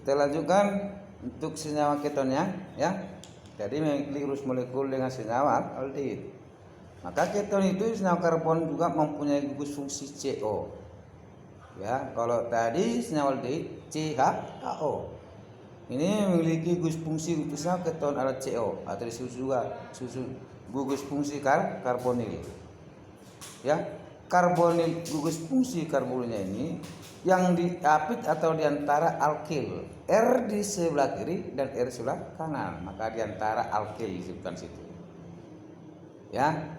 Kita lanjutkan untuk senyawa ketonnya, ya. Jadi memiliki rumus molekul dengan senyawa aldehid. Maka keton itu senyawa karbon juga mempunyai gugus fungsi CO. Ya, kalau tadi senyawa aldehid CHO. Ini memiliki gugus fungsi senyawa keton adalah CO atau disebut juga gugus fungsi karbonil. Ya, karbonil, gugus fungsi karbonilnya ini yang diapit atau diantara alkil, R di sebelah kiri dan R sebelah kanan, maka diantara alkil disebutkan situ. Ya,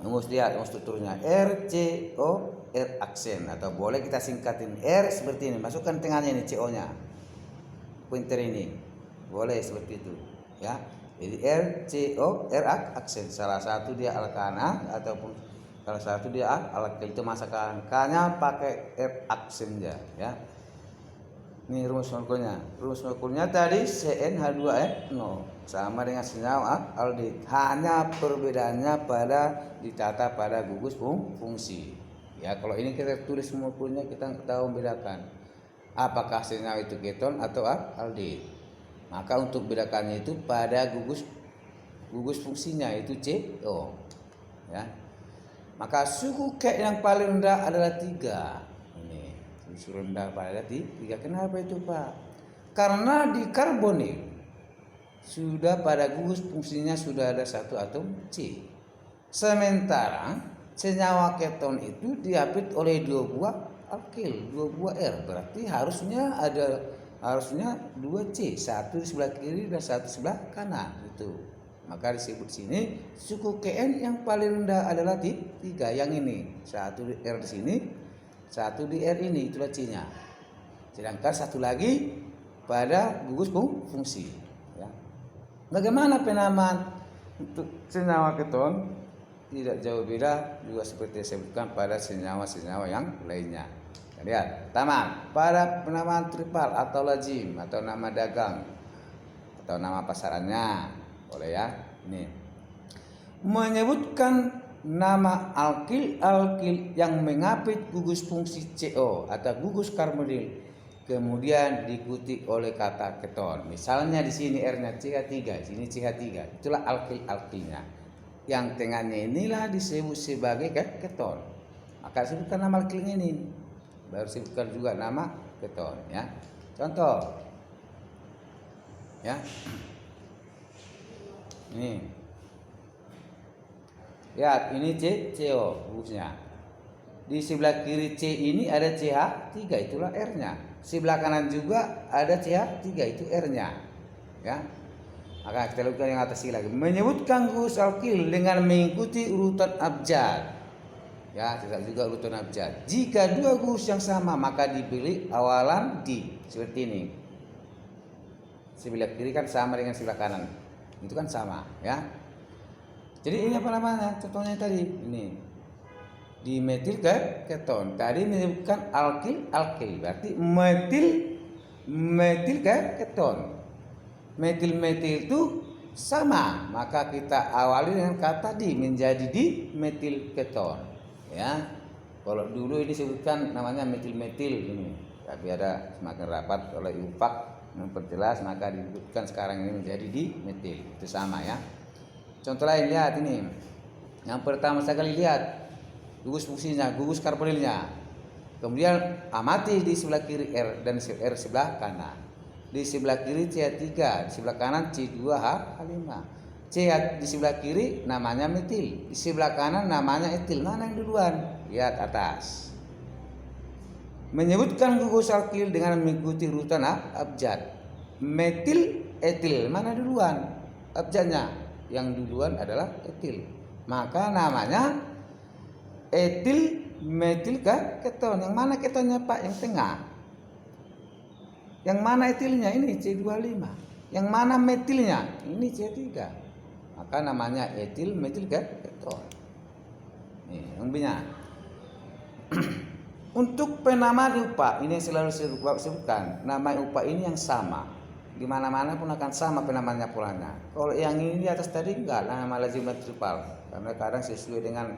rumus lihat strukturnya RCO, R aksen, atau boleh kita singkatin R seperti ini, masukkan tengahnya ini CO-nya, pointer ini, boleh seperti itu. Ya, jadi RCO, R aksen, salah satu dia alkana ataupun salah satu dia alkil, itu masakan K-nya pakai R aksen ya. Ini rumus molekulnya. Rumus molekulnya tadi CnH2n0 sama dengan senyawa aldehid. Hanya perbedaannya pada ditata pada gugus fungsi. Ya, kalau ini kita tulis molekulnya kita tahu membedakan apakah senyawa itu keton atau aldehid. Maka untuk bedakannya itu pada gugus fungsinya itu CO. Ya. Maka suhu K yang paling rendah adalah 3. Ini suhu rendah pada 3. Kenapa itu, Pak? Karena di karbonil sudah pada gugus fungsinya sudah ada satu atom C. Sementara senyawa keton itu diapit oleh 2 buah alkil, 2 buah R. Berarti harusnya 2 C, satu di sebelah kiri dan satu sebelah kanan itu. Maka disebut sini suku Kn yang paling rendah adalah 3, yang ini. Satu di R di sini, satu di R ini, itulah C-nya. Sedangkan satu lagi pada gugus fungsi. Ya. Bagaimana penamaan untuk senyawa keton? Tidak jauh beda juga seperti yang saya sebutkan pada senyawa-senyawa yang lainnya. Lihat, pertama, pada penamaan tripal atau lazim atau nama dagang atau nama pasarannya. Boleh ya, ini menyebutkan nama alkil yang mengapit gugus fungsi CO atau gugus karbonil, kemudian diikuti oleh kata keton. Misalnya di sini R-nya CH3, di sini CH3, itulah alkilnya. Yang tengahnya inilah disebut sebagai keton. Maka sebutkan nama alkilnya ini, baru sebutkan juga nama keton. Ya, contoh, ya. Ini, lihat ini CO gugusnya. Di sebelah kiri C ini ada CH3, itulah R-nya. Sebelah kanan juga ada CH3, itu R-nya. Ya. Maka kita lakukan yang atas lagi. Menyebutkan gugus alkil dengan mengikuti urutan abjad. Ya, tidak juga urutan abjad. Jika 2 gugus yang sama maka dipilih awalan di, seperti ini. Sebelah kiri kan sama dengan sebelah kanan. Itu kan sama, ya. Jadi ini apa namanya? Contohnya tadi ini dimetil keton. Tadi menyebutkan alkil, berarti metil keton. Metil itu sama, maka kita awali dengan kata di menjadi di metil keton. Ya. Kalau dulu ini disebutkan namanya metil ini, tapi ada semakin rapat oleh UPAK memperjelas, maka disebutkan sekarang ini menjadi di metil, itu sama ya. Contoh lain, lihat ini. Yang pertama sekali lihat gugus fungsinya, gugus karbonilnya. Kemudian amati di sebelah kiri R dan R sebelah kanan. Di sebelah kiri CH3, di sebelah kanan C2H5. CH di sebelah kiri namanya metil, di sebelah kanan namanya etil. Mana yang duluan? Lihat atas. Menyebutkan gugus alkil dengan mengikuti urutan abjad. Metil, etil, mana duluan? Abjadnya. Yang duluan adalah etil. Maka namanya etil metil keton. Yang mana ketonnya, Pak? Yang tengah. Yang mana etilnya? Ini C25. Yang mana metilnya? Ini C3. Maka namanya etil metil keton. Ini yang punya. Untuk penamaan UPA ini selalu saya sebutkan, nama UPA ini yang sama. Di mana-mana pun akan sama penamaannya polanya. Kalau yang ini di atas tadi enggak, nama lazim tripal. Karena kadang sesuai dengan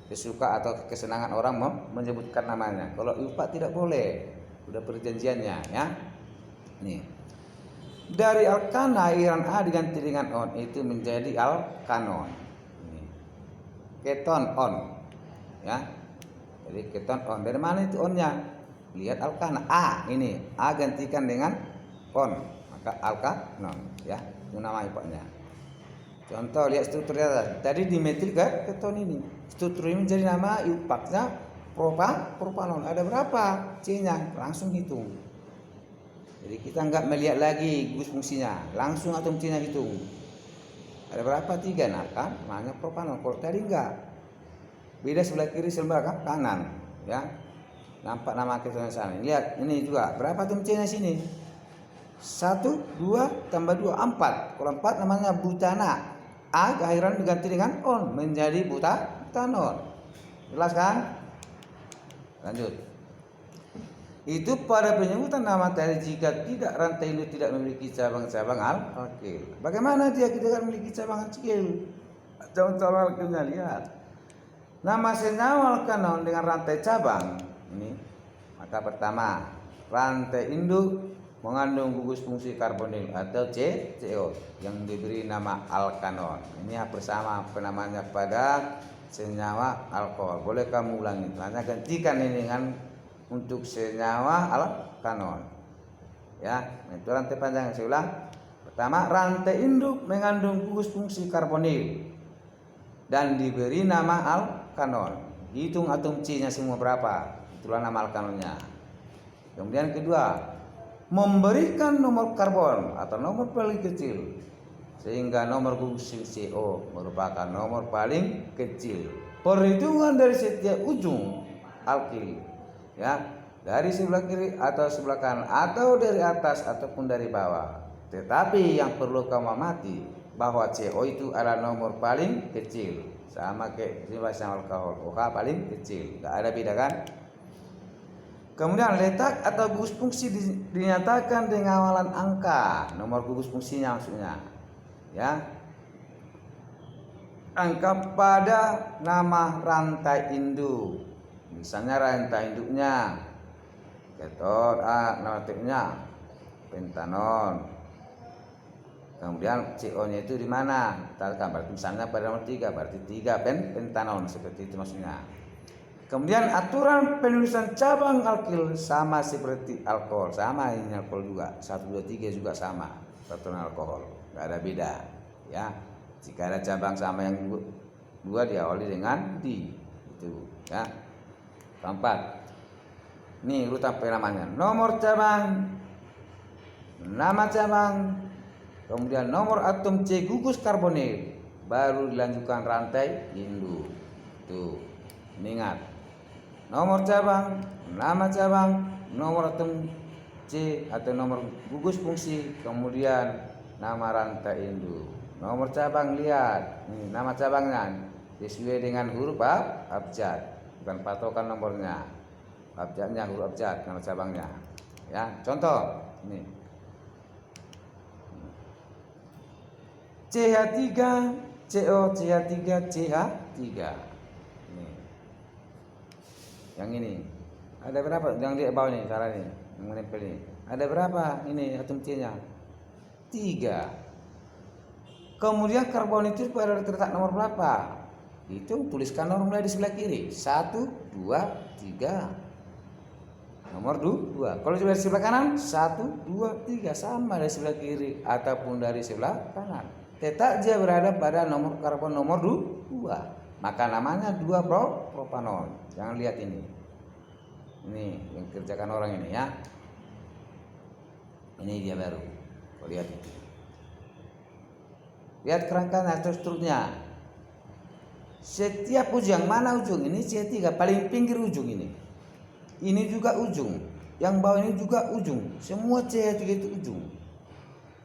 kesuka atau kesenangan orang menyebutkan namanya. Kalau UPA tidak boleh, sudah perjanjiannya ya. Nih. Dari alkana iran A diganti dengan on itu menjadi alkanon. Nih. Keton on. Ya. Jadi keton on. Dari mana itu onnya? Lihat alkana A ini. A gantikan dengan on. Maka alkanon, ya. Itu nama ipaknya. Contoh lihat strukturnya. Tadi dimetil ke keton ini. Struktur ini menjadi nama ipaknya propanon. Ada berapa C-nya? Langsung hitung. Jadi kita nggak melihat lagi gugus fungsinya, langsung atom C-nya hitung. Ada berapa? 3, nah kan namanya propanon. Kalau tadi enggak, beda sebelah kiri sebelah kanan, ya. Nampak nama ketonnya sana. Lihat ini juga berapa atom C-nya sini? 1, 2 tambah 2 4. Kalau 4 namanya butana. A akhiran diganti dengan on menjadi butanon. Jelas kan? Lanjut. Itu pada penyebutan nama tadi jika tidak rantai induk tidak memiliki cabang-cabang alkil. Bagaimana dia tidak memiliki cabang alkil? Contoh alkilnya lihat. Nama senyawa alkanon dengan rantai cabang ini. Maka pertama, rantai induk mengandung gugus fungsi karbonil atau CO yang diberi nama alkanon. Ini bersama penamanya pada senyawa alkohol. Boleh kamu ulangi. Hanya gantikan ini dengan untuk senyawa alkanon, ya. Itu rantai panjang. Saya ulang. Pertama, rantai induk mengandung gugus fungsi karbonil dan diberi nama alkanon. Hitung atom C-nya semua berapa, itulah nama alkanonnya. Kemudian kedua, memberikan nomor karbon atau nomor paling kecil sehingga nomor gugus CO merupakan nomor paling kecil. Perhitungan dari setiap ujung alkil, ya, dari sebelah kiri atau sebelah kanan atau dari atas ataupun dari bawah. Tetapi yang perlu kamu amati bahwa CO itu adalah nomor paling kecil, sama kayak sama alkohol, OH paling kecil, nggak ada beda kan? Kemudian letak atau gugus fungsi dinyatakan dengan awalan angka, nomor gugus fungsinya maksudnya, ya. Angka pada nama rantai induk. Misalnya rantai induknya keton A, nama pentanon. Kemudian CO-nya itu di mana? Kita berarti misalnya pada nomor 3, berarti 3 pentanon, seperti itu maksudnya. Kemudian aturan penulisan cabang alkil sama seperti alkohol, sama ini alkohol juga. 1, 2, 3 juga sama aturan alkohol, enggak ada beda, ya. Jika ada cabang sama yang dua diawali dengan di, itu, ya. Keempat, nih urutan namanya, nomor cabang, nama cabang, kemudian nomor atom C gugus karbonil, baru dilanjutkan rantai induk. Tuh, ingat, nomor cabang, nama cabang, nomor atom C atau nomor gugus fungsi, kemudian nama rantai induk. Nomor cabang lihat, nih, nama cabangnya sesuai dengan huruf abjad. Bukan patokan nomornya, abjadnya huruf abjad nama cabangnya, ya. Contoh ini CH3 CO CH3 CH3 ini. Yang ini ada berapa? Yang di bawah ini salah nih, yang menempel ini. Ada berapa ini atom C-nya? 3. Kemudian karbon itu pada terletak nomor berapa? Itu tuliskan nomor mulai di sebelah kiri. 1, 2, 3. Nomor 2. Kalau di sebelah kanan 1, 2, 3 sama dari sebelah kiri ataupun dari sebelah kanan. Tetap dia berada pada nomor karbon nomor 2. Maka namanya 2 propanon. Jangan lihat ini. Ini yang kerjakan orang ini, ya. Ini dia baru. Kau lihat itu. Lihat kerangkanya atau strukturnya. Setiap ujung, mana ujung ini C3 paling pinggir ujung ini. Ini juga ujung. Yang bawah ini juga ujung. Semua C3 itu ujung.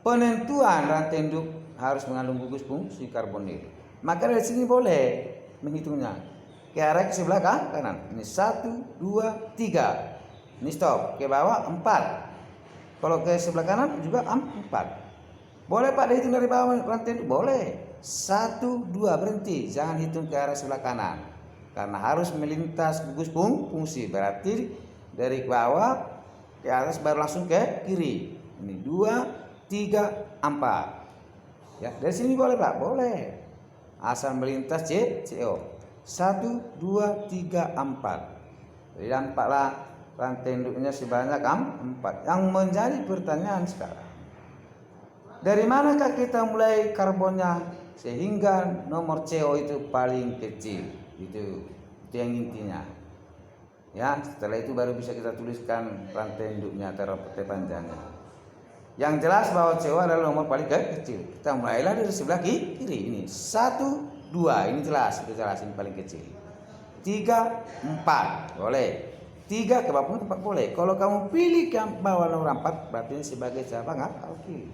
Penentuan rantai induk harus mengandung gugus fungsi karbonil. Maka dari sini boleh menghitungnya. Ke arah ke sebelah kanan. Ini 1, 2, 3. Ini stop. Ke bawah 4. Kalau ke sebelah kanan juga 4. Boleh Pak dihitung dari bawah rantai induk? Boleh. 1, 2 berhenti, jangan hitung ke arah sebelah kanan karena harus melintas gugus fungsi, berarti dari bawah ke atas baru langsung ke kiri. Ini 2, 3, 4. Ya, dari sini boleh Pak? Boleh. Asal melintas CO. 1, 2, 3, 4. Jadi nampaklah rantai induknya sebanyak 4. Yang menjadi pertanyaan sekarang, dari manakah kita mulai karbonnya sehingga nomor CO itu paling kecil? Itu yang intinya. Ya, setelah itu baru bisa kita tuliskan rantai induknya atau rantai panjangnya. Yang jelas bahwa CO adalah nomor paling kecil. Kita mulailah dari sebelah kiri ini. 1, 2, ini jelas, itu jelas ini paling kecil. 3, 4, boleh. 3 ke bawah 4 boleh. Kalau kamu pilih yang bawah nomor 4, berarti ini sebagai cabang alkil.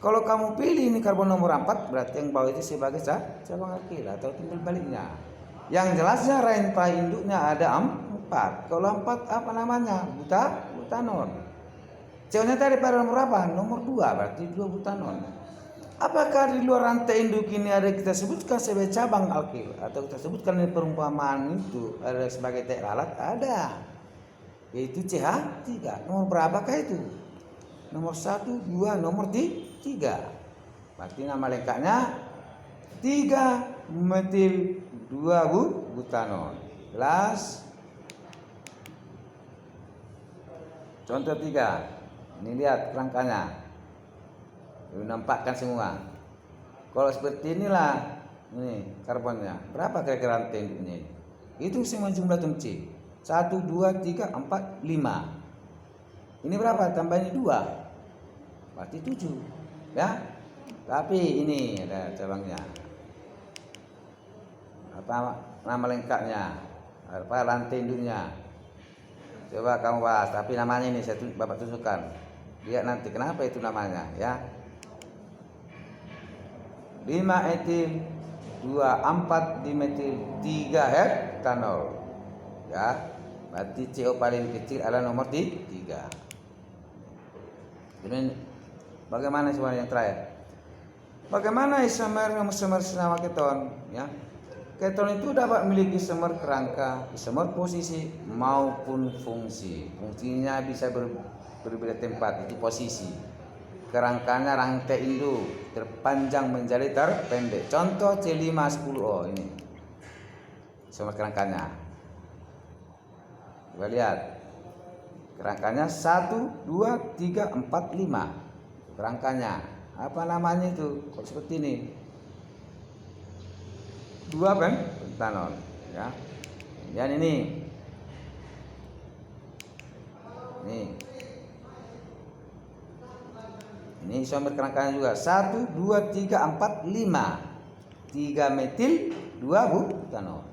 Kalau kamu pilih ini karbon nomor 4, berarti yang bawah itu sebagai cabang alkil atau timbal baliknya. Yang jelasnya rantai induknya ada 4. Kalau 4 apa namanya? Butanon. CO-nya tadi pada nomor apa? Nomor 2, berarti 2 butanon. Apakah di luar rantai induk ini ada kita sebutkan sebagai cabang alkil atau kita sebutkan ini perumpamaan itu ada sebagai teh lalat? Ada. Yaitu CH3. Nomor berapakah itu? Nomor 1, 2, nomor 3. Berarti nama lengkapnya 3 metil 2 butanon. Jelas? Contoh 3. Ini lihat kerangkanya. Nampakkan semua. Kalau seperti inilah ini karbonnya. Berapa kira-kira rantai induknya? Itu semua jumlah atom C. 1, 2, 3, 4, 5. Ini berapa? Tambah ini 2. Berarti 7. Ya. Tapi ini ada cabangnya. Apa nama lengkapnya? Apa rantai induknya? Coba kamu bahas. Tapi namanya ini Bapak tunjukkan. Lihat nanti kenapa itu namanya, ya. 5 etil 2,4 dimetil 3 heptanol. Ya. Berarti CO paling kecil adalah nomor 3. Kemudian bagaimana sebenarnya yang terakhir? Bagaimana isomer senyawa keton, ya? Keton itu dapat memiliki isomer kerangka, isomer posisi maupun fungsi. Fungsinya bisa berbeda tempat, itu posisi. Kerangkanya rantai induk terpanjang menjadi terpendek. Contoh C510O ini. Isomer kerangkanya. Coba lihat. Kerangkanya 1, 2, 3, 4, 5. Kerangkanya. Apa namanya itu? Kalau seperti ini. 2 pentanon, ya. Dan ini. Ini isomer kerangkanya juga 1, 2, 3, 4, 5. 3 metil 2 butanol.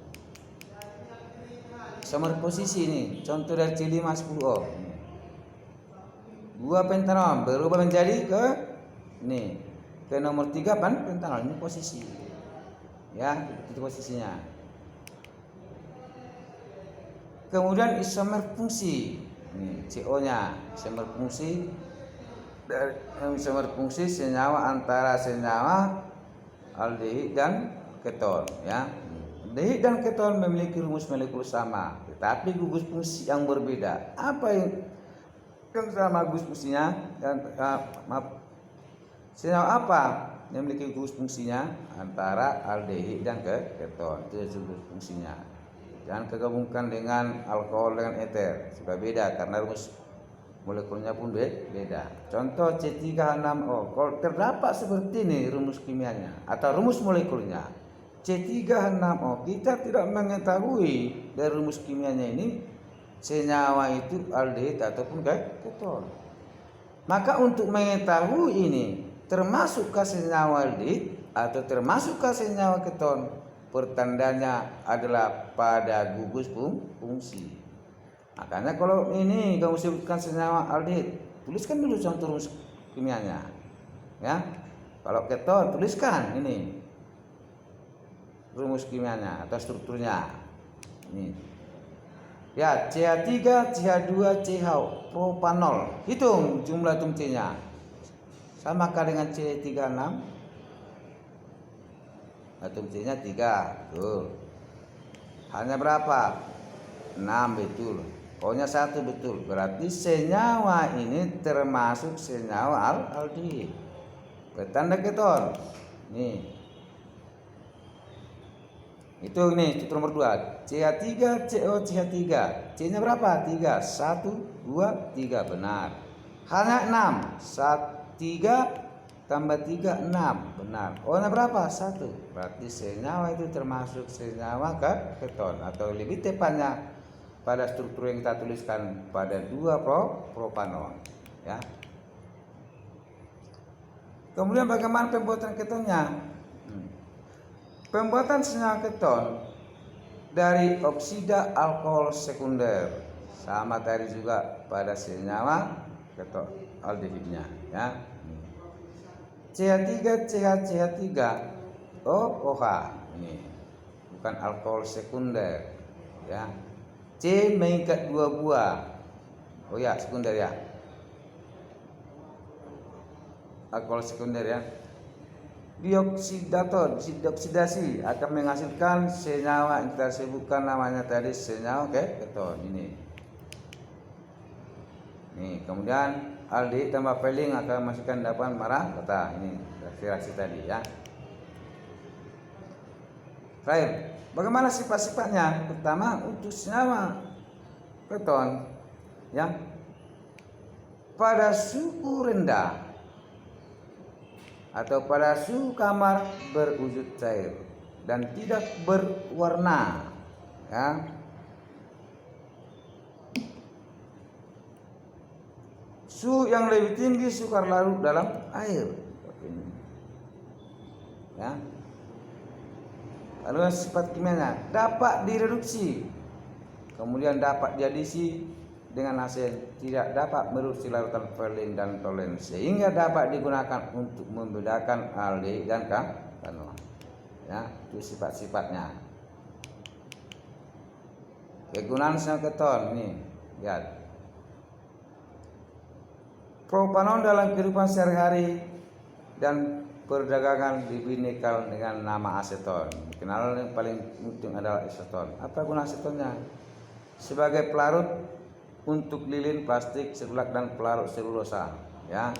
Isomer posisi ini contoh dari C510O. 2 pentanol berubah menjadi ke nomor 3 pentanol. Ini posisi. Ya, itu posisinya. Kemudian isomer fungsi. Ini CO-nya, isomer fungsi dari isomer fungsi senyawa antara senyawa aldehid dan keton, ya. Aldehid dan keton memiliki rumus molekul sama, tetapi gugus fungsi yang berbeda. Apa yang sama gugus fungsinya? Senyawa apa yang memiliki gugus fungsinya antara aldehid dan keton? Itu gugus fungsinya. Jangan kegabungkan dengan alkohol dengan eter, sudah beda karena rumus molekulnya pun beda. Contoh C3H6O. Kalau terdapat seperti ini rumus kimianya atau rumus molekulnya C3H6O, kita tidak mengetahui dari rumus kimianya ini senyawa itu aldehid ataupun keton. Maka untuk mengetahui ini termasukkah senyawa aldehid atau termasukkah senyawa keton, pertandanya adalah pada gugus fungsi. Makanya kalau ini kamu sebutkan senyawa aldehid, tuliskan dulu contoh rumus kimianya, ya. Kalau keton, tuliskan ini rumus kimianya atau strukturnya. Ini. Ya, CH3, CH2, CH propanol. Hitung jumlah atom C-nya. Samakah dengan C36? Atom C-nya 3. Tuh. Hanya berapa? 6, betul. O-nya 1 betul. Berarti senyawa ini termasuk senyawa aldehid. Bertanda keton. Nih. Itu nomor 2. CH3 CO CH3. C-nya berapa? 3. 1 2 3 benar. Hanya 6. 3 tambah 3 6 benar. O-nya berapa? 1. Berarti senyawa itu termasuk senyawa keton, atau lebih tepatnya pada struktur yang kita tuliskan pada 2 propanon, ya. Kemudian bagaimana pembuatan ketonnya? Pembuatan senyawa keton dari oksida alkohol sekunder, sama tadi juga pada senyawa keton aldehidnya, ya. CH3 CH3 OH ini bukan alkohol sekunder, ya. C mengikat 2 buah. Oh ya, sekunder ya. Alkohol sekunder, ya. Dioksidasi akan menghasilkan senyawa yang kita sebutkan namanya tadi senyawa keton ini. Nih, kemudian aldehid tambah peling akan menghasilkan endapan marah kata. Ini reaksi tadi, ya. Terakhir, bagaimana sifat-sifatnya? Pertama, untuk senyawa keton, ya, pada suhu rendah atau pada suhu kamar berwujud cair dan tidak berwarna, ya. Suhu yang lebih tinggi sukar larut dalam air, ya. Lalu sifat kimianya dapat direduksi, kemudian dapat diadisi dengan hasil tidak dapat mereduksi larutan Verlin dan Tolen, sehingga dapat digunakan untuk membedakan aldehid dan kanal, ya. Itu sifat-sifatnya. Kegunaan senyawa keton nih, lihat. Propanon dalam kehidupan sehari-hari dan perdagangan dibinekakan dengan nama aseton. Dikenal yang paling penting adalah aseton. Apa guna asetonnya? Sebagai pelarut untuk lilin, plastik, serulat dan pelarut selulosa, ya.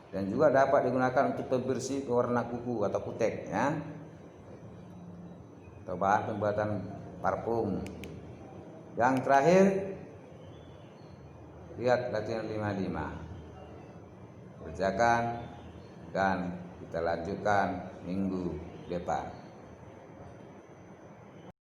Dan juga dapat digunakan untuk pembersih pewarna kuku atau kutek, ya. Atau bahan pembuatan parfum. Yang terakhir, lihat latihan 55. Kerjakan dan kita lanjutkan minggu depan.